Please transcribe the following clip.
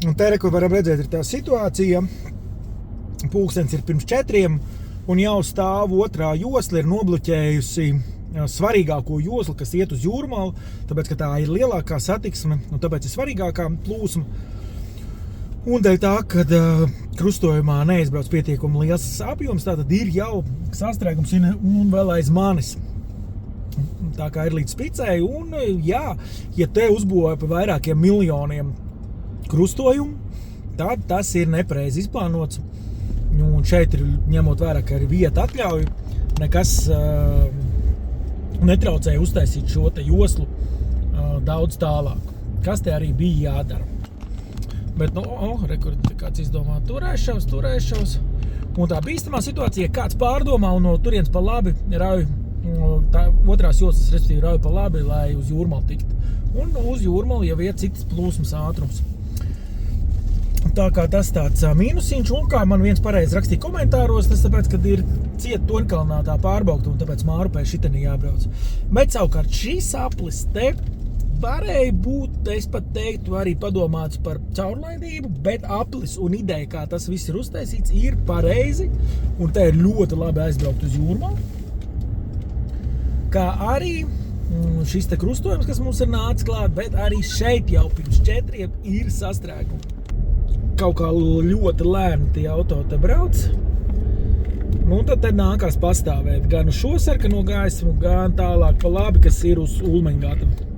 Un te, ko varam redzēt, ir tā situācija. Pulkstens ir pirms 4, un jau stāv otrā josla ir nobloķējusi svarīgāko joslu, kas iet uz Jūrmalu, tāpēc, ka tā ir lielākā satiksme, un tāpēc ir svarīgākā plūsma. Un dēļ tā, kad krustojumā neizbrauc pietiekumi liels apjoms, tātad ir jau sastrēgums un vēl aiz manis. Tā kā ir līdz spicei, un jā, ja te uzbūvēja pa vairākiem miljoniem krustojumu, tad tas ir nepareizi izplānots. Un šeit ir, ņemot vērā, ka ir vieta atļauju, nekas netraucēja uztaisīt šo te joslu daudz tālāk. Kas te arī bija jādara. Bet, kāds izdomā turēšos. Un tā bīstamā situācija, kāds pārdomā un no turienes pa labi rauj, tā otrās joslas, respektīvi rauj pa labi, lai uz Jūrmalu tikt. Un uz Jūrmalu jau iet citas plūsmas ātrums. Tā kā tas tāds mīnusiņš, un kā man viens pareizi rakstīja komentāros, tas tāpēc, kad ir ciet Toņkalnā tā pārbaukta, un tāpēc Mārupē šiteni jābrauc. Bet savukārt šīs aplis te varēja būt, es pat teiktu, arī padomāts par caurlaidību, bet aplis un ideja, kā tas viss ir uztaisīts, ir pareizi, un te ir ļoti labi aizbraukt uz Jūrmalu. Kā arī šis te krustojums, kas mums ir nācis klāt, bet arī šeit jau pirms 4 ir sastrēgumi. Kaut kā ļoti lēni tie auto te brauc. Nu, tad nākās pastāvēt gan uz šo sarkano gaismu, gan tālāk pa labi, kas ir uz Ulmeņgatavu.